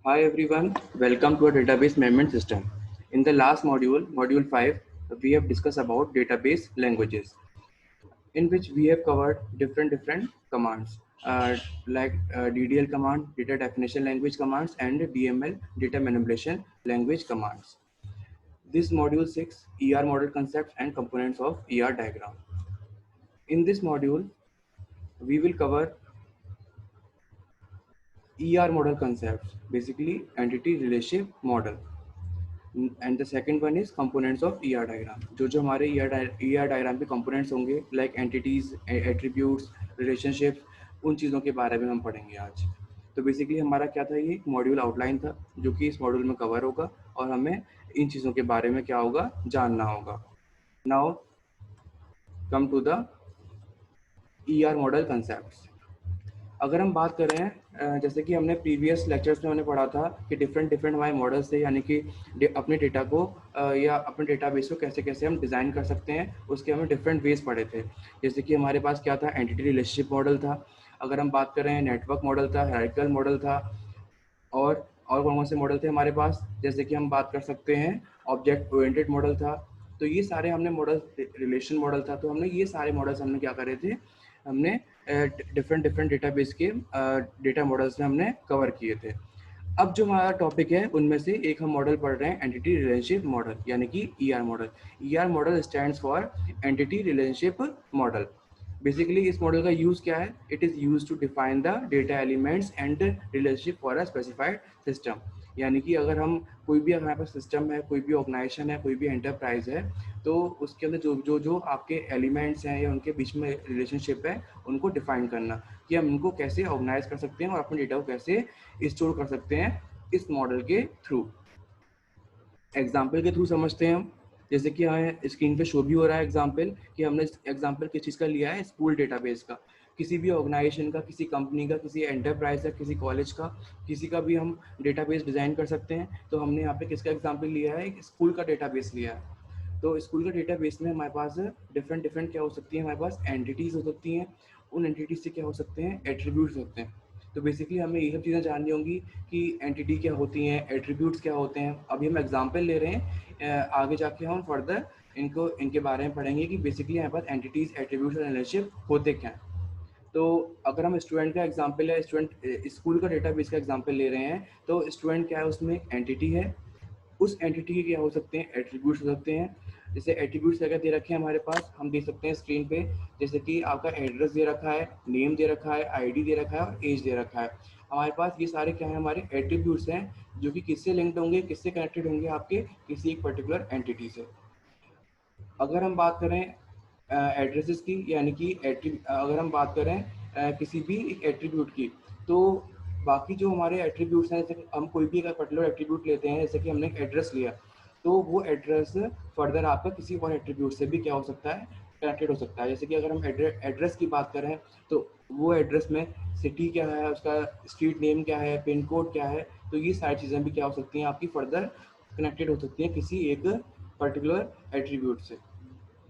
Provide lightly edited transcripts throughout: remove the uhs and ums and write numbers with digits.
Hi everyone, welcome to our database management system. In the last module, module 5, we have discussed about database languages, in which we have covered different commands like DDL command, data definition language commands, and DML, data manipulation language commands. This module 6, ER model concepts and components of ER diagram. In this module, we will cover ER model concepts, basically entity relationship model. And the second one is components of ER diagram. जो हमारे ER diagram के components होंगे like entities, attributes, relationships, उन चीज़ों के बारे में हम पढ़ेंगे आज। तो बेसिकली हमारा क्या था, ये एक मॉड्यूल आउटलाइन था जो कि इस मॉड्यूल में कवर होगा और हमें इन चीज़ों के बारे में क्या होगा, जानना होगा। Now come to the ER model concepts. अगर हम बात करें, जैसे कि हमने प्रीवियस लेक्चर्स में हमने पढ़ा था कि डिफरेंट हमारे मॉडल्स थे, यानी कि अपने डेटा को या अपने डेटाबेस को कैसे कैसे हम डिज़ाइन कर सकते हैं, उसके हमें डिफरेंट वेज पढ़े थे। जैसे कि हमारे पास क्या था, एंटिटी रिलेशनशिप मॉडल था। अगर हम बात करें, नेटवर्क मॉडल था, हायरार्किकल मॉडल था, और कौन से मॉडल थे हमारे पास, जैसे कि हम बात कर सकते हैं ऑब्जेक्ट ओरिएंटेड मॉडल था। तो ये सारे हमने मॉडल, रिलेशन मॉडल था, तो हमने ये सारे मॉडल्स हमने क्या करे थे, हमने डिफरेंट डेटाबेस के डेटा मॉडल्स में हमने कवर किए थे। अब जो हमारा टॉपिक है उनमें से एक हम मॉडल पढ़ रहे हैं, एंटिटी रिलेशनशिप मॉडल, यानी कि ER model. ER model stands for entity relationship model. Basically इस मॉडल का यूज क्या है, it is use to define the data elements and relationship for a specified system. यानी कि अगर हम कोई भी हमारे पास सिस्टम है, कोई भी ऑर्गेनाइजेशन है, कोई भी एंटरप्राइज है, तो उसके अंदर जो आपके एलिमेंट्स हैं या उनके बीच में रिलेशनशिप है, उनको डिफाइन करना कि हम उनको कैसे ऑर्गेनाइज कर सकते हैं और अपने डेटा को कैसे स्टोर कर सकते हैं इस मॉडल के थ्रू। एग्जाम्पल के थ्रू समझते हैं हम। जैसे कि हमें स्क्रीन पे शो भी हो रहा है एग्जाम्पल, कि हमने एग्जाम्पल किस चीज़ का लिया है, स्कूल डेटाबेस का। किसी भी ऑर्गेनाइजेशन का, किसी कंपनी का, किसी एंटरप्राइज का, किसी कॉलेज का, किसी का भी हम डेटाबेस डिज़ाइन कर सकते हैं। तो हमने यहाँ पे किसका एग्जाम्पल लिया है, स्कूल का डेटाबेस लिया है। तो स्कूल का डेटाबेस में हमारे पास डिफरेंट क्या हो सकती है, हमारे पास एंटिटीज़ हो सकती हैं। उन एंटिटीज से क्या हो सकते हैं, एट्रीब्यूट्स होते हैं। तो बेसिकली हमें ये सब चीज़ें जाननी होंगी कि एंटिटी क्या होती हैं, एट्रीब्यूट्स क्या होते हैं। अभी हम एग्जांपल ले रहे हैं, आगे जाके हम फर्दर इनके बारे में पढ़ेंगे कि बेसिकली हमारे पास एंटिटीज, एट्रीब्यूट्स और रिलेशनशिप होते क्या हैं। तो अगर हम स्टूडेंट का एग्जांपल है, स्टूडेंट स्कूल का डेटाबेस का एग्जांपल ले रहे हैं, तो स्टूडेंट क्या है, उसमें एंटिटी है। उस एंटिटी के क्या हो सकते हैं, एट्रीब्यूट्स हो सकते हैं। जैसे एट्रीब्यूट्स क्या दे रखे हैं हमारे पास, हम देख सकते हैं स्क्रीन पे। जैसे कि आपका एड्रेस दे रखा है, नेम दे रखा है, आईडी दे रखा है और एज दे रखा है। हमारे पास ये सारे क्या है, हमारे एट्रीब्यूट्स हैं, जो कि किससे लिंक्ड होंगे, किससे कनेक्टेड होंगे, आपके किसी एक पर्टिकुलर एंटिटी से। अगर हम बात करें एड्रेसेस की, यानी कि अगर हम बात करें किसी भी एक एट्रीब्यूट की, तो बाकी जो हमारे एट्रीब्यूट्स हैं, जैसे हम कोई भी अगर पर्टिकुलर एट्रीब्यूट लेते हैं, जैसे कि हमने एक एड्रेस लिया, तो वो एड्रेस फर्दर आपका किसी और एट्रीब्यूट से भी क्या हो सकता है, कनेक्टेड हो सकता है। जैसे कि अगर हम एड्रेस की बात करें, तो वो एड्रेस में सिटी क्या है, उसका स्ट्रीट नेम क्या है, पिन कोड क्या है, तो ये सारी चीज़ें भी क्या हो सकती हैं, आपकी फर्दर कनेक्टेड हो सकती हैं किसी एक पर्टिकुलर एट्रीब्यूट से।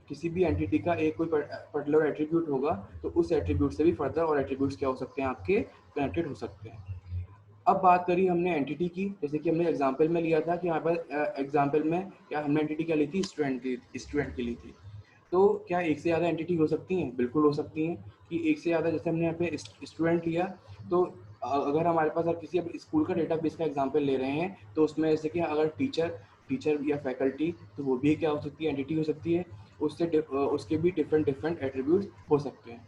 किसी भी एंटिटी का एक कोई पर्टिकुलर एट्रीब्यूट होगा, तो उस एट्रीब्यूट से भी फर्दर और एट्रीब्यूट्स क्या हो सकते हैं, आपके कनेक्टेड हो सकते हैं। अब बात करी हमने एंटिटी की, जैसे कि हमने एग्जांपल में लिया था कि यहाँ पर एग्जांपल में क्या हमने एंटिटी क्या ली थी, स्टूडेंट की ली थी। तो क्या एक से ज़्यादा एंटिटी हो सकती हैं, बिल्कुल हो सकती हैं। कि एक से ज़्यादा, जैसे हमने यहाँ पे स्टूडेंट लिया, तो अगर हमारे पास अब किसी अब स्कूल का डेटाबेस का एग्जांपल ले रहे हैं, तो उसमें जैसे कि अगर टीचर या फैकल्टी, तो वो भी क्या हो सकती है, एंटिटी हो सकती है। उसके भी डिफरेंट एट्रीब्यूट्स हो सकते हैं।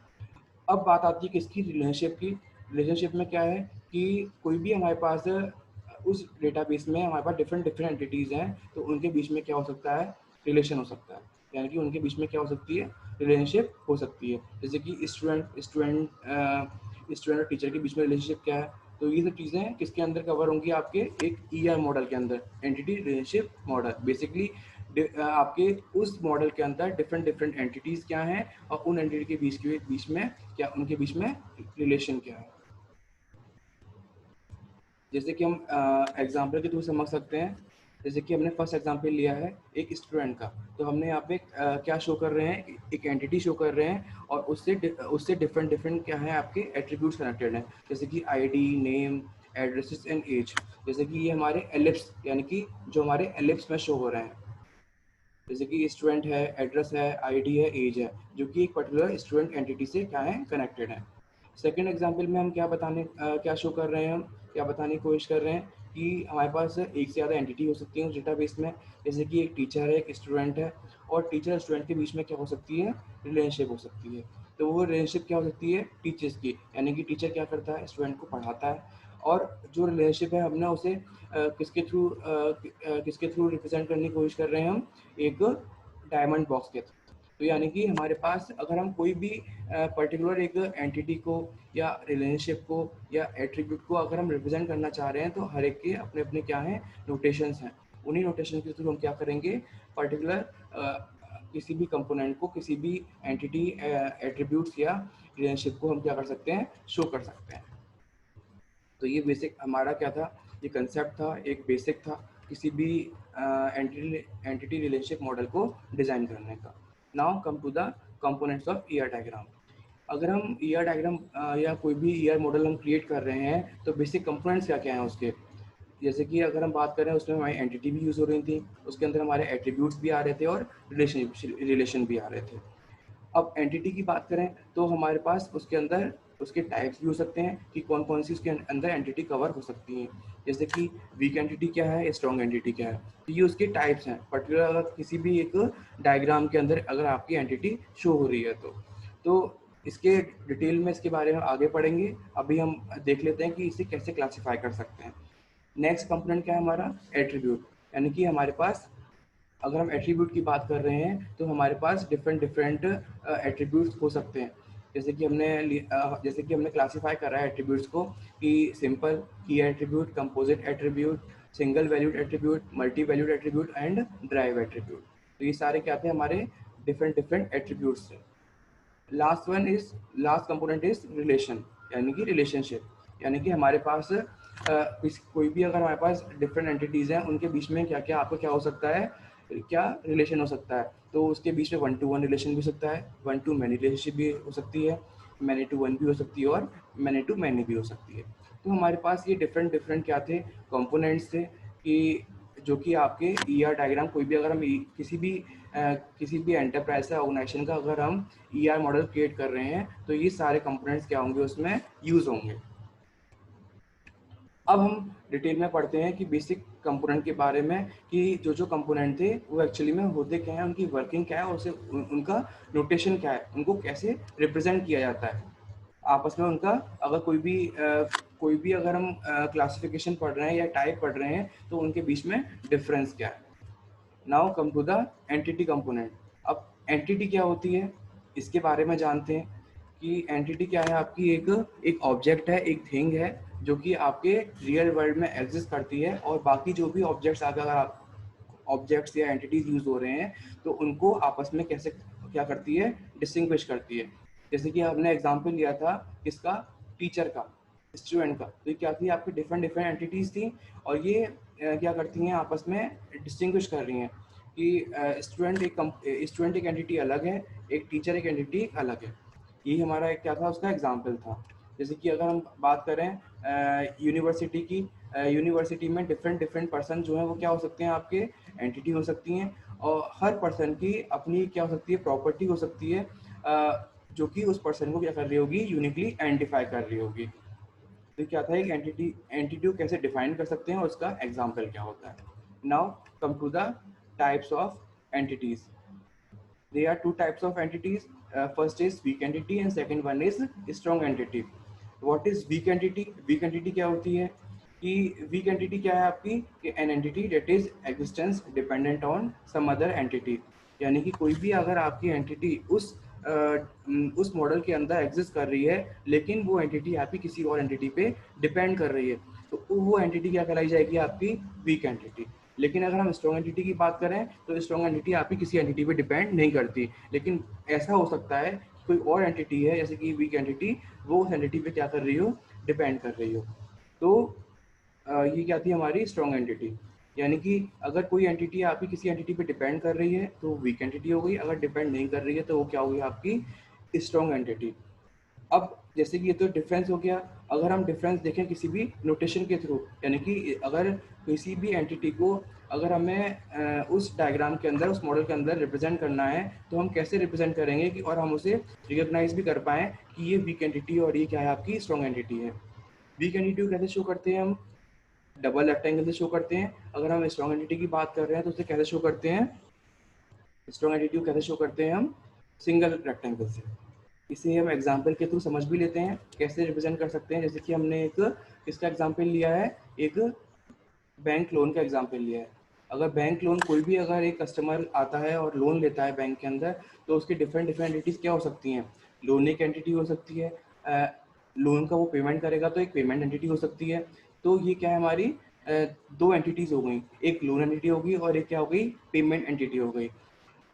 अब बात आती है किसकी, रिलेशनशिप की। रिलेशनशिप में क्या है कि कोई भी हमारे पास उस डेटाबेस में हमारे पास डिफरेंट एंटिटीज़ हैं, तो उनके बीच में क्या हो सकता है, रिलेशन हो सकता है। यानी कि उनके बीच में क्या हो सकती है, रिलेशनशिप हो सकती है। जैसे कि स्टूडेंट और टीचर के बीच में रिलेशनशिप क्या है। तो ये सब चीज़ें किसके अंदर कवर होंगी, आपके एक ईआर मॉडल के अंदर, एंटिटी रिलेशनशिप मॉडल। बेसिकली आपके उस मॉडल के अंदर डिफरेंट एंटिटीज़ क्या हैं, और उन एंटिटी के बीच में क्या, उनके बीच में रिलेशन क्या है। जैसे कि हम एग्जांपल के थ्रू समझ सकते हैं। जैसे कि हमने फर्स्ट एग्जांपल लिया है एक स्टूडेंट का, तो हमने यहाँ पे क्या शो कर रहे हैं, एक एंटिटी शो कर रहे हैं, और उससे डिफरेंट क्या है, आपके एट्रीब्यूट्स कनेक्टेड हैं। जैसे कि ID, name, addresses and age. जैसे कि ये हमारे एलिप्स यानी कि जो हमारे एलिप्स में शो हो रहे हैं, जैसे कि स्टूडेंट है, एड्रेस है, आईडी है, एज है, जो कि एक पर्टिकुलर स्टूडेंट एंटिटी से क्या है, कनेक्टेड है। सेकेंड एग्जाम्पल में हम क्या शो कर रहे हैं, हम क्या बताने की कोशिश कर रहे हैं कि हमारे पास एक से ज़्यादा एंटिटी हो सकती है उस डेटाबेस में। जैसे कि एक टीचर है, एक स्टूडेंट है, और टीचर स्टूडेंट के बीच में क्या हो सकती है, रिलेशनशिप हो सकती है। तो वो रिलेशनशिप क्या हो सकती है, टीचर्स की, यानी कि टीचर क्या करता है, स्टूडेंट को पढ़ाता है, और जो रिलेशनशिप है हमने उसे किसके थ्रू रिप्रेजेंट करने की कोशिश कर रहे हैं हम, एक डायमंड बॉक्स के थ्रू। तो यानी कि हमारे पास अगर हम कोई भी पर्टिकुलर एक एंटिटी को या रिलेशनशिप को या एट्रीब्यूट को अगर हम रिप्रेजेंट करना चाह रहे हैं, तो हर एक के अपने अपने क्या हैं, नोटेशंस हैं। उन्हीं नोटेशन के थ्रू हम क्या करेंगे, पर्टिकुलर किसी भी कंपोनेंट को, किसी भी एंटिटी, एट्रीब्यूट्स या रिलेशनशिप को हम क्या कर सकते हैं, शो कर सकते हैं। तो ये बेसिक हमारा क्या था, ये कंसेप्ट था, एक बेसिक था किसी भी एंटिटी रिलेशनशिप मॉडल को डिज़ाइन करने का। Now come to the components of ER diagram. अगर हम ईआर डायग्राम या कोई भी ईआर मॉडल हम क्रिएट कर रहे हैं, तो बेसिक कंपोनेंट्स क्या क्या हैं उसके। जैसे कि अगर हम बात करें, उसमें हमारी एंटिटी भी यूज़ हो रही थी, उसके अंदर हमारे एट्रीब्यूट्स भी आ रहे थे और रिलेशन भी आ रहे थे। अब एंटिटी की बात करें तो हमारे पास उसके अंदर उसके टाइप्स भी हो सकते हैं कि कौन कौन सी उसके अंदर एंटिटी कवर हो सकती हैं। जैसे कि वीक एंटिटी क्या है, स्ट्रॉन्ग एंटिटी क्या है, तो ये उसके टाइप्स हैं। पर्टिकुलर अगर किसी भी एक डायग्राम के अंदर अगर आपकी एंटिटी शो हो रही है तो इसके डिटेल में इसके बारे में आगे पढ़ेंगे। अभी हम देख लेते हैं कि इसे कैसे क्लासीफाई कर सकते हैं। नेक्स्ट कंपोनेंट क्या है हमारा, एट्रीब्यूट। यानी कि हमारे पास अगर हम एट्रीब्यूट की बात कर रहे हैं, तो हमारे पास डिफरेंट डिफरेंट एट्रीब्यूट्स हो सकते हैं। जैसे कि हमने क्लासीफाई करा है एट्रीब्यूट्स को कि सिंपल, की attribute, composite attribute, single valued attribute, multi valued attribute and drive attribute. तो ये सारे क्या थे, हमारे डिफरेंट डिफरेंट एट्रीब्यूट्स थे। लास्ट कंपोनेंट इज रिलेशन, यानी कि रिलेशनशिप। यानी कि हमारे पास कोई भी अगर हमारे पास डिफरेंट एंटिटीज़ हैं, उनके बीच में क्या क्या आपको क्या हो सकता है, क्या रिलेशन हो सकता है। तो उसके बीच में वन टू वन रिलेशन भी हो सकता है, वन टू मैनी रिलेशनशिप भी हो सकती है, मैनी टू वन भी हो सकती है, और मैनी टू मैनी भी हो सकती है। तो हमारे पास ये डिफरेंट डिफरेंट क्या थे, कंपोनेंट्स थे, कि जो कि आपके ईआर डायग्राम, कोई भी अगर हम किसी भी एंटरप्राइज या ऑर्गेनाइजेशन का अगर हम ईआर मॉडल क्रिएट कर रहे हैं, तो ये सारे कंपोनेंट्स क्या होंगे, उसमें यूज होंगे। अब हम डिटेल में पढ़ते हैं कि बेसिक कंपोनेंट के बारे में, कि जो जो कंपोनेंट थे वो एक्चुअली में होते क्या हैं, उनकी वर्किंग क्या है, और उनका नोटेशन क्या है, उनको कैसे रिप्रेजेंट किया जाता है आपस में। उनका अगर कोई भी अगर हम क्लासिफिकेशन पढ़ रहे हैं या टाइप पढ़ रहे हैं, तो उनके बीच में डिफरेंस क्या है। Now come to the entity component. अब एंटिटी क्या होती है, इसके बारे में जानते हैं कि एंटिटी क्या है। आपकी एक ऑब्जेक्ट है, एक थिंग है, जो कि आपके रियल वर्ल्ड में एग्जिस्ट करती है, और बाकी जो भी ऑब्जेक्ट्स अगर आप ऑब्जेक्ट्स या एंटिटीज यूज हो रहे हैं, तो उनको आपस में कैसे क्या करती है, डिस्टिंग्विश करती है। जैसे कि हमने एग्जांपल लिया था किसका, टीचर का, स्टूडेंट का। तो ये क्या थी, आपकी डिफरेंट डिफरेंट एंटिटीज थी, और ये क्या करती हैं, आपस में डिस्टिंग्विश कर रही हैं कि स्टूडेंट एक एंटिटी अलग है, एक टीचर एक एंटिटी अलग है। ये हमारा एक क्या था, उसका एग्जाम्पल था। जैसे कि अगर हम बात करें यूनिवर्सिटी की, यूनिवर्सिटी में डिफरेंट डिफरेंट पर्सन जो हैं वो क्या हो सकते हैं, आपके एंटिटी हो सकती हैं, और हर पर्सन की अपनी क्या हो सकती है, प्रॉपर्टी हो सकती है, जो कि उस पर्सन को क्या कर रही होगी, यूनिकली आइडेंटिफाई कर रही होगी। तो क्या था, एक एंटिटी को कैसे डिफाइन कर सकते हैं और उसका एग्जाम्पल क्या होता है। Now come to the types of entities. There are two types of entities. First is weak entity and second one is strong entity. What is weak entity? Weak entity क्या होती है कि weak entity क्या है आपकी, कि an entity that is existence dependent on some other entity। यानी कि कोई भी अगर आपकी एंटिटी उस मॉडल के अंदर एग्जिस्ट कर रही है, लेकिन वो एंटिटी आपकी किसी और एंटिटी पे डिपेंड कर रही है, तो वो एंटिटी क्या कहलाई जाएगी, आपकी वीक एंटिटी। लेकिन अगर हम स्ट्रॉन्ग एंटिटी की बात करें, तो स्ट्रॉन्ग एंटिटी आपकी किसी एंटिटी पे डिपेंड नहीं करती, लेकिन ऐसा हो सकता है कि कोई और एंटिटी है, जैसे कि वीक एंटिटी, वो उस एंटिटी पे क्या कर रही हो, डिपेंड कर रही हो। तो ये क्या थी हमारी स्ट्रॉन्ग एंटिटी। यानी कि अगर कोई एंटिटी आपकी किसी एंटिटी पे डिपेंड कर रही है, तो वीक एंटिटी हो गई। अगर डिपेंड नहीं कर रही है, तो वो क्या होगी, आपकी स्ट्रॉन्ग एंटिटी। अब जैसे कि ये तो डिफरेंस हो गया। अगर हम डिफरेंस देखें किसी भी नोटेशन के थ्रू, यानी कि अगर किसी भी एंटिटी को अगर हमें उस डायग्राम के अंदर, उस मॉडल के अंदर रिप्रेजेंट करना है, तो हम कैसे रिप्रेजेंट करेंगे कि और हम उसे रिकॉग्नाइज भी कर पाएँ कि ये वीक एंटिटी और ये क्या है, आपकी स्ट्रॉन्ग एंटिटी है। वीक एंटिटी को कैसे शो करते हैं हम? डबल रेक्टेंगल से शो करते हैं। अगर हम स्ट्रॉन्ग एंटिटी की बात कर रहे हैं तो उसे कैसे शो करते हैं? स्ट्रॉन्ग एंटिटी को कैसे शो करते हैं हम? सिंगल रेक्टेंगल से। इसे हम एग्जाम्पल के थ्रू समझ भी लेते हैं कैसे रिप्रेजेंट कर सकते हैं। जैसे कि हमने एक इसका एग्जाम्पल लिया है, एक बैंक लोन का एग्जाम्पल लिया है। अगर बैंक लोन, कोई भी अगर एक कस्टमर आता है और लोन लेता है बैंक के अंदर, तो उसकी डिफरेंट डिफरेंट एंटिटीज क्या हो सकती हैं? लोन एक एंटिटी हो सकती है, लोन का वो पेमेंट करेगा तो एक पेमेंट एंटिटी हो सकती है। तो ये क्या है, हमारी दो एंटिटीज हो गई, एक लोन एंटिटी होगी और एक क्या हो गई, पेमेंट एंटिटी हो गई।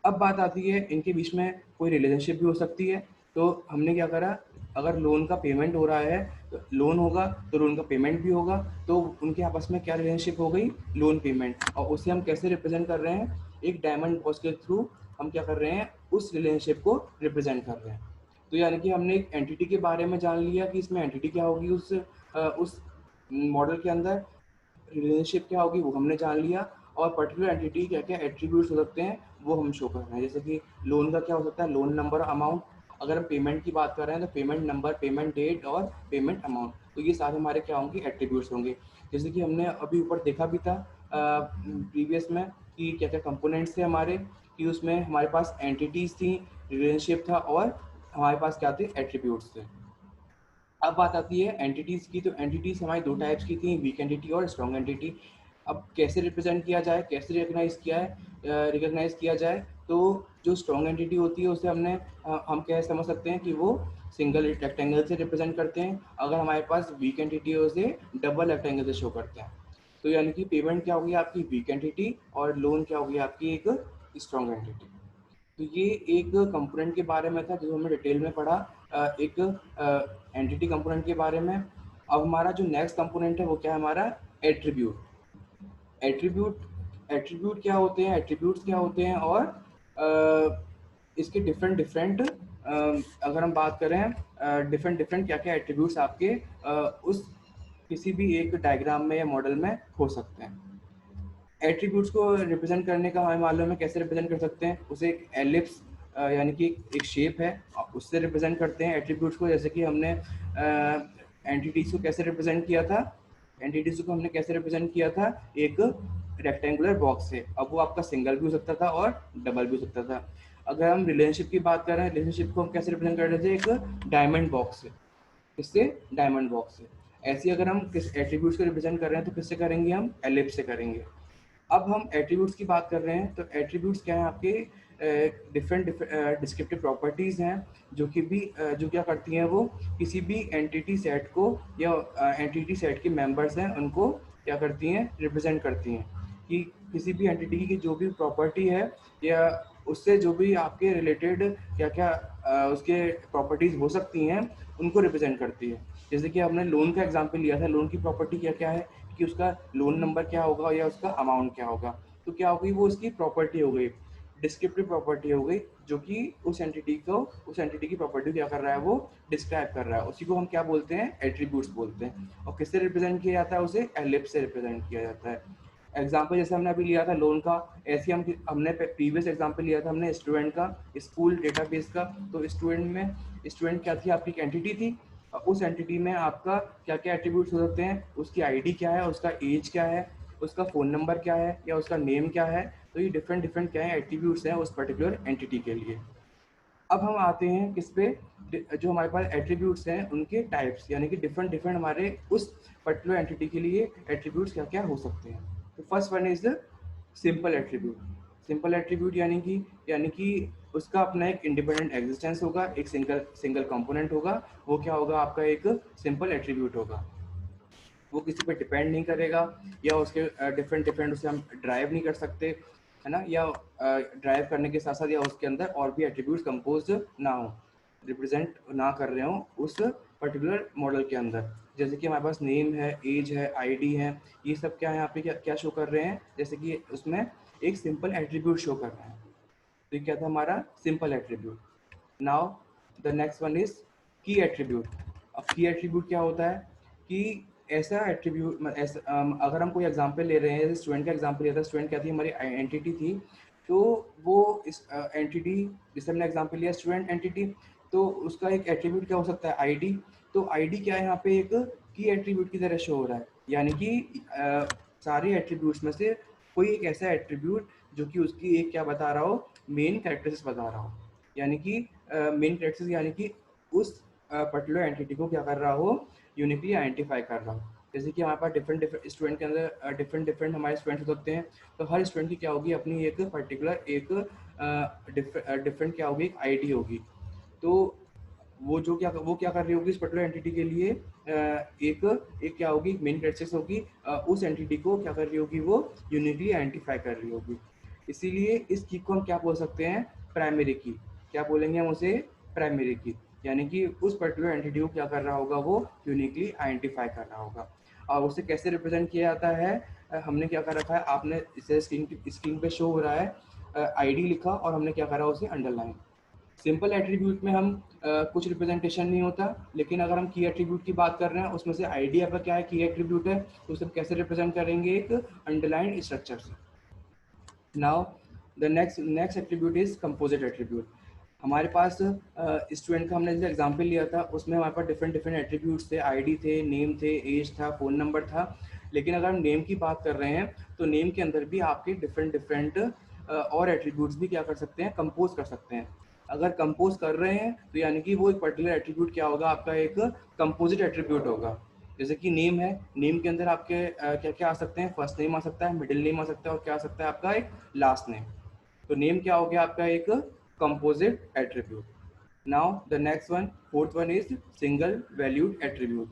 अब बात आती है इनके बीच में कोई रिलेशनशिप भी हो सकती है। तो हमने क्या करा, अगर लोन का पेमेंट हो रहा है, तो लोन होगा तो लोन का पेमेंट भी होगा, तो उनके आपस में क्या रिलेशनशिप हो गई, लोन पेमेंट। और उसे हम कैसे रिप्रेजेंट कर रहे हैं, एक डायमंड बॉक्स के थ्रू हम क्या कर रहे हैं, उस रिलेशनशिप को रिप्रेजेंट कर रहे हैं। तो यानी कि हमने एक एंटिटी के बारे में जान लिया कि इसमें एंटिटी क्या होगी, उस मॉडल के अंदर रिलेशनशिप क्या होगी वो हमने जान लिया, और पर्टिकुलर एंटिटी क्या क्या एट्रीब्यूट्स हो सकते हैं वो हम शो कर रहे हैं। जैसे कि लोन का क्या हो सकता है, लोन नंबर, अमाउंट। अगर हम पेमेंट की बात कर रहे हैं तो पेमेंट नंबर, पेमेंट डेट और पेमेंट अमाउंट। तो ये सारे हमारे क्या होंगे, एट्रीब्यूट्स होंगे। जैसे कि हमने अभी ऊपर देखा भी था प्रीवियस में कि क्या क्या कंपोनेंट्स थे हमारे, कि उसमें हमारे पास एंटिटीज थी, रिलेशनशिप था और हमारे पास क्या थे, एट्रीब्यूट्स थे। अब बात आती है एंटिटीज़ की। तो एंटिटीज़ हमारी दो टाइप्स की थी, वीक एंटिटी और स्ट्रॉन्ग एंटिटी। अब कैसे रिप्रेजेंट किया जाए, कैसे रिकॉग्नाइज किया जाए? तो जो स्ट्रॉन्ग एंटिटी होती है उसे हम क्या समझ सकते हैं कि वो सिंगल रेक्टेंगल से रिप्रेजेंट करते हैं। अगर हमारे पास वीक एंटिटी है उसे डबल रेक्टेंगल से शो करते हैं। तो यानी कि पेमेंट क्या होगी आपकी, वीक एंटिटी, और लोन क्या होगी आपकी, एक स्ट्रॉन्ग एंटिटी। तो ये एक कंपोनेंट के बारे में था जो हमने डिटेल में पढ़ा, एक एंटिटी कंपोनेंट के बारे में। अब हमारा जो नेक्स्ट कंपोनेंट है वो क्या है, हमारा एट्रीब्यूट। एट्रीब्यूट क्या होते हैं, एट्रीब्यूट्स क्या होते हैं, और इसके डिफरेंट डिफरेंट, अगर हम बात करें डिफरेंट डिफरेंट क्या क्या एट्रीब्यूट्स आपके उस किसी भी एक डायग्राम में या मॉडल में हो सकते हैं। एट्रीब्यूट्स को रिप्रेजेंट करने का हमें मालूम है कैसे रिप्रेजेंट कर सकते हैं। उसे एक एलिप्स, यानी कि एक शेप है, उससे रिप्रेजेंट करते हैं एट्रीब्यूट्स को। जैसे कि हमने एंटिटीज को कैसे रिप्रेजेंट किया था, एंटिटीज को हमने कैसे रिप्रेजेंट किया था, एक रेक्टेंगुलर बॉक्स से। अब वो आपका सिंगल भी हो सकता था और डबल भी हो सकता था। अगर हम रिलेशनशिप की बात कर रहे हैं, रिलेशनशिप को हम कैसे रिप्रेजेंट कर रहे थे, एक डायमंड बॉक्स से। किससे, डायमंड बॉक्स से। ऐसे अगर हम किस एट्रीब्यूट्स को रिप्रेजेंट कर रहे हैं तो किससे करेंगे, हम एलिप्स से करेंगे। अब हम एट्रीब्यूट्स की बात कर रहे हैं, तो एट्रीब्यूट्स क्या हैं आपके, डिफरेंट डिस्क्रिप्टिव प्रॉपर्टीज़ हैं, जो क्या करती हैं, वो किसी भी एंटिटी सेट को या एंटिटी सेट के मेंबर्स हैं उनको क्या करती हैं, रिप्रेजेंट करती हैं। कि किसी भी एंटिटी की जो भी प्रॉपर्टी है या उससे जो भी आपके रिलेटेड क्या क्या उसके प्रॉपर्टीज़ हो सकती हैं, उनको रिप्रेजेंट करती है। जैसे कि हमने लोन का एग्जांपल लिया था, लोन की प्रॉपर्टी क्या क्या है, कि उसका लोन नंबर क्या होगा या उसका अमाउंट क्या होगा। तो क्या हो गई, वो उसकी प्रॉपर्टी हो गई, डिस्क्रिप्टिव प्रॉपर्टी हो गई, जो कि उस एंटिटी की प्रॉपर्टी क्या कर रहा है, वो डिस्क्राइब कर रहा है। उसी को हम क्या बोलते हैं, एट्रीब्यूट्स बोलते हैं। और किससे रिप्रेजेंट किया जाता है, उसे एलिप्स से रिप्रेजेंट किया जाता है। एग्जाम्पल जैसे हमने अभी लिया था लोन का, ऐसे हमने प्रीवियस एग्जाम्पल लिया था हमने स्टूडेंट का, स्कूल डेटाबेस का। तो स्टूडेंट क्या थी, आपकी एक एंटिटी थी। उस एंटिटी में आपका क्या क्या एट्रीब्यूट्स हो सकते हैं, उसकी आईडी क्या है, उसका एज क्या है, उसका फ़ोन नंबर क्या है या उसका नेम क्या है। तो ये डिफरेंट डिफरेंट क्या है, एट्रीब्यूट्स हैं उस पर्टिकुलर एंटिटी के लिए। अब हम आते हैं किस पे, जो हमारे पास एट्रीब्यूट्स हैं उनके टाइप्स, यानी कि डिफरेंट डिफरेंट हमारे उस पर्टिकुलर एंटिटी के लिए एट्रीब्यूट्स क्या क्या हो सकते हैं। तो first one is the simple attribute. Simple attribute यानी कि उसका अपना एक इंडिपेंडेंट एग्जिस्टेंस होगा, एक सिंगल सिंगल कंपोनेंट होगा। वो क्या होगा, आपका एक सिंपल एट्रीब्यूट होगा। वो किसी पे डिपेंड नहीं करेगा, या उसके डिफरेंट डिफरेंट उसे हम ड्राइव नहीं कर सकते, है ना, या ड्राइव करने के साथ साथ या उसके अंदर और भी एट्रीब्यूट्स कंपोज ना हो, रिप्रेजेंट ना कर रहे हो उस पर्टिकुलर मॉडल के अंदर। जैसे कि हमारे पास नेम है, एज है, आईडी है, ये सब क्या है यहाँ पे, क्या क्या शो कर रहे हैं, जैसे कि उसमें एक सिंपल एट्रीब्यूट शो कर रहे हैं। तो ये क्या था, हमारा simple attribute. Now the next one is की एट्रीब्यूट। अब की एट्रीब्यूट क्या होता है कि ऐसा एट्रीब्यूट ऐसा अगर हम कोई एग्जांपल ले रहे हैं, जैसे स्टूडेंट का एग्जांपल लिया था, स्टूडेंट क्या थी, हमारी एंटिटी थी, तो वो इस एंटिटी, जैसे हमने एग्जांपल लिया स्टूडेंट एंटिटी, तो उसका एक एट्रीब्यूट क्या हो सकता है, आईडी। तो आईडी क्या है यहाँ पे, एक की एट्रीब्यूट की तरह शो हो रहा है, यानी कि सारे एट्रीब्यूट्स में से कोई एक ऐसा एट्रीब्यूट जो कि उसकी एक क्या बता रहा हो, मेन कैरेक्टरिस्टिक्स बता रहा हो, यानी कि मेन कैरेक्टरिस्टिक्स, यानी कि उस पर्टिकुलर एंटिटी को क्या कर रहा हो, यूनिकली आइडेंटिफाई कर रहा हो। जैसे कि हमारे पास डिफरेंट डिफरेंट स्टूडेंट के अंदर डिफरेंट डिफरेंट हमारे स्टूडेंट्स होते हैं, तो हर स्टूडेंट की क्या होगी, अपनी एक पर्टिकुलर एक डिफरेंट क्या होगी, एक आईडी होगी। तो वो क्या कर रही होगी, इस पर्टिकुलर एंटिटी के लिए एक एक क्या होगी, मेन कैरेक्टरिस्टिक्स होगी, उस एंटिटी को क्या कर रही होगी, वो यूनिकली आइडेंटिफाई कर रही होगी। इसीलिए इस की को हम क्या बोल सकते हैं, प्राइमरी की। क्या बोलेंगे हम उसे, प्राइमरी की, यानी कि उस पर्टिकुलर एंटिटी को क्या कर रहा होगा, वो यूनिकली आइडेंटिफाई कर रहा होगा। और उसे कैसे रिप्रेजेंट किया जाता है, हमने क्या कर रखा है, आपने इसे स्क्रीन पे शो हो रहा है, आईडी लिखा और हमने क्या करा, उसे अंडरलाइन। सिंपल एट्रीब्यूट में हम कुछ रिप्रेजेंटेशन नहीं होता, लेकिन अगर हम की एट्रीब्यूट की बात कर रहे हैं, उसमें से आईडी आपका क्या है, की एट्रीब्यूट है, तो उसे कैसे रिप्रेजेंट करेंगे, एक अंडरलाइन स्ट्रक्चर से। Now the next attribute is composite attribute. हमारे पास स्टूडेंट का हमने जो एग्जांपल लिया था, उसमें हमारे पास डिफरेंट डिफरेंट एट्रीब्यूट्स थे, आईडी थे, नेम थे, एज था, फ़ोन नंबर था। लेकिन अगर हम नेम की बात कर रहे हैं, तो नेम के अंदर भी आपके डिफरेंट डिफरेंट और एट्रीब्यूट्स भी क्या कर सकते हैं, कंपोज कर सकते हैं। अगर कंपोज कर रहे हैं, तो यानी कि वो एक पर्टिकुलर एट्रीब्यूट क्या होगा, आपका एक कंपोजिट एट्रीब्यूट होगा। जैसे कि नेम है, नेम के अंदर आपके क्या क्या आ सकते हैं, फर्स्ट नेम आ सकता है, मिडिल नेम आ सकता है, और क्या आ सकता है आपका एक लास्ट नेम। तो नेम क्या हो गया आपका, एक composite attribute. Now the next one, fourth one is single valued attribute.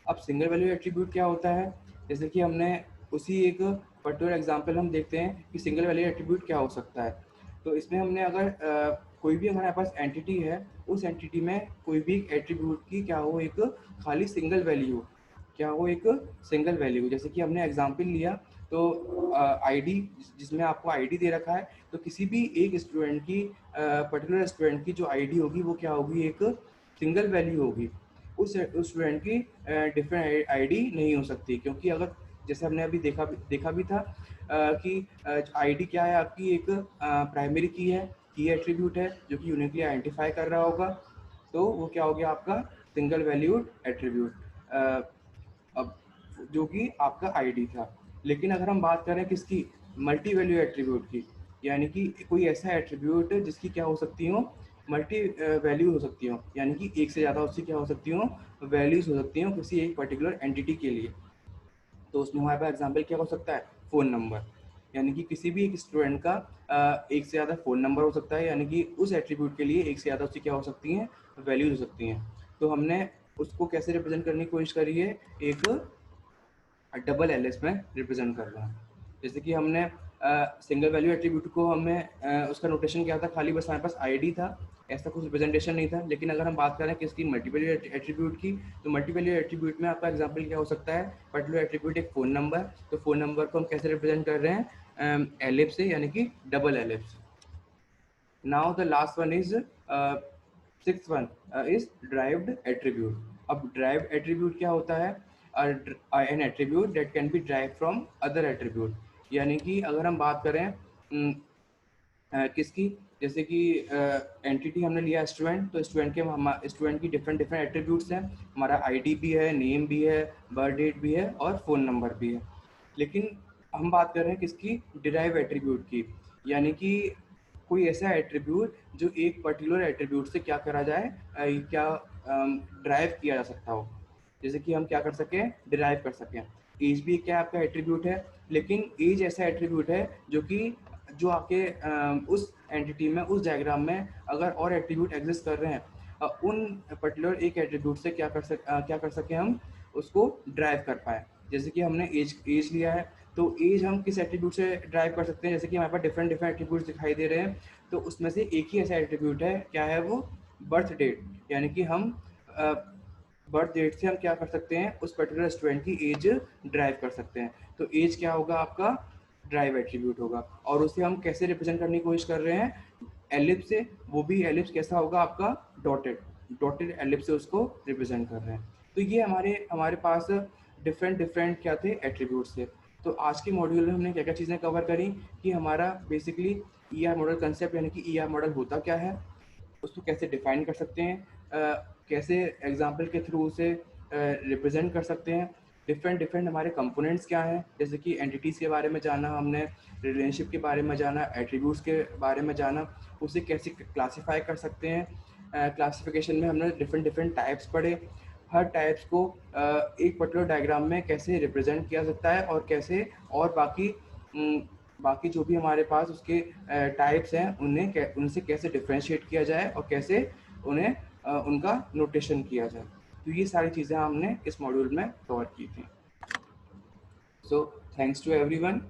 अब सिंगल वैल्यू एट्रीब्यूट क्या होता है, जैसे कि हमने उसी एक पर्टिकुलर एग्जांपल हम देखते हैं कि सिंगल वैल्यू एट्रीब्यूट क्या हो सकता है। तो इसमें हमने अगर कोई भी हमारे पास एंटिटी है, उस एंटिटी में कोई भी एट्रीब्यूट की क्या हो, एक खाली सिंगल वैल्यू, क्या हो, एक सिंगल वैल्यू। जैसे कि हमने एग्जांपल लिया, तो आईडी, जिसमें आपको आईडी दे रखा है, तो किसी भी एक स्टूडेंट की पर्टिकुलर स्टूडेंट की जो आईडी होगी, वो क्या होगी, एक सिंगल वैल्यू होगी। उस स्टूडेंट की डिफरेंट आईडी नहीं हो सकती, क्योंकि अगर जैसे हमने अभी देखा भी था कि आईडी क्या है आपकी, एक प्राइमरी की है, की एट्रीब्यूट है, जो कि यूनिकली आइडेंटिफाई कर रहा होगा। तो वो क्या हो गया आपका सिंगल वैल्यूड एट्रीब्यूट, अब जो कि आपका आईडी था। लेकिन अगर हम बात करें किसकी, मल्टी वैल्यू एट्रीब्यूट की, यानी कि कोई ऐसा एट्रीब्यूट जिसकी क्या हो सकती हो, मल्टी वैल्यू हो सकती हो, यानी कि एक से ज़्यादा उसकी क्या हो सकती हो, वैल्यूज हो सकती हो किसी एक पर्टिकुलर एंटिटी के लिए। तो उसमें हमारे पास एग्जाम्पल क्या हो सकता है, फ़ोन नंबर, यानी कि किसी भी एक स्टूडेंट का एक से ज़्यादा फ़ोन नंबर हो सकता है, यानी कि उस एट्रीब्यूट के लिए एक से ज़्यादा उसकी क्या हो सकती हैं, वैल्यूज हो सकती हैं। तो हमने उसको कैसे रिप्रेजेंट करने की कोशिश करी है, एक डबल एलएस में रिप्रेजेंट कर रहा है। जैसे कि हमने सिंगल वैल्यू एट्रीब्यूट को हमने उसका नोटेशन क्या था, खाली बस हमारे पास आईडी था, ऐसा कुछ रिप्रेजेंटेशन नहीं था। लेकिन अगर हम बात करें किसकी, मल्टी वैल्यू एट्रीब्यूट की, तो मल्टी वैल्यू एट्रीब्यूट में आपका एग्जांपल क्या हो सकता है, पर्टिकुलर एट्रीब्यूट एक फ़ोन नंबर, तो फ़ोन नंबर को हम कैसे रिप्रेजेंट कर रहे हैं, एलिप्स से, यानी कि double ellipse. Now the last one is sixth one is derived attribute. अब derived attribute क्या होता है, an attribute that can be derived from other attribute। यानी कि अगर हम बात करें किसकी, जैसे कि एंटिटी हमने लिया स्टूडेंट, तो स्टूडेंट की डिफरेंट डिफरेंट एट्रीब्यूट्स हैं, हमारा आईडी भी है, नेम भी है, बर्थ डेट भी है, और फ़ोन नंबर भी है। लेकिन हम बात कर रहे हैं किसकी, डिराइव एट्रीब्यूट की, यानी कि कोई ऐसा एट्रीब्यूट जो एक पर्टिकुलर एट्रीब्यूट से क्या करा जाए, क्या ड्राइव किया जा सकता हो। जैसे कि हम क्या कर सकें, डिराइव कर सकें। एज भी क्या आपका एट्रीब्यूट है, लेकिन एज ऐसा एट्रीब्यूट है जो कि जो आपके उस एंटिटी में, उस डायग्राम में अगर और एट्रीब्यूट एग्जिस्ट कर रहे हैं, उन पर्टिकुलर एक एट्रीब्यूट से क्या कर सकें, हम उसको ड्राइव कर पाए। जैसे कि हमने एज लिया है, तो एज हम किस एट्रीब्यूट से ड्राइव कर सकते हैं, जैसे कि हमारे पास डिफरेंट डिफरेंट एट्रीब्यूट्स दिखाई दे रहे हैं, तो उसमें से एक ही ऐसा एट्रीब्यूट है, क्या है वो, बर्थ डेट। यानी कि हम बर्थ डेट से हम क्या कर सकते हैं, उस पर्टिकुलर स्टूडेंट की एज ड्राइव कर सकते हैं। तो एज क्या होगा आपका, ड्राइव एट्रीब्यूट होगा। और उसे हम कैसे रिप्रेजेंट करने की कोशिश कर रहे हैं, एलिप्स से, वो भी एलिप्स कैसा होगा आपका, डॉटेड, डॉटेड एलिप्स से उसको रिप्रेजेंट कर रहे हैं। तो ये हमारे हमारे पास डिफरेंट डिफरेंट क्या थे, एट्रीब्यूट्स थे। तो आज के मॉड्यूल में हमने क्या क्या चीज़ें कवर करी कि हमारा basically E R model concept, यानी कि ई आर मॉडल होता क्या है, उसको कैसे डिफाइन कर सकते हैं, कैसे एग्जाम्पल के थ्रू उसे रिप्रेजेंट कर सकते हैं, डिफरेंट डिफरेंट हमारे कंपोनेंट्स क्या हैं, जैसे कि एंटिटीज़ के बारे में जाना हमने, रिलेशनशिप के बारे में जाना, एट्रीब्यूट्स के बारे में जाना, उसे कैसे क्लासीफाई कर सकते हैं। क्लासिफिकेशन में हमने डिफरेंट डिफरेंट टाइप्स पढ़े, हर टाइप्स को एक पर्टिकुलर डायग्राम में कैसे रिप्रेजेंट किया सकता है, और कैसे और बाकी जो भी हमारे पास उसके टाइप्स हैं उनसे कैसे डिफ्रेंशिएट किया जाए और कैसे उन्हें उनका नोटेशन किया जाए। तो ये सारी चीज़ें हमने इस मॉड्यूल में कवर की थी। So thanks to everyone.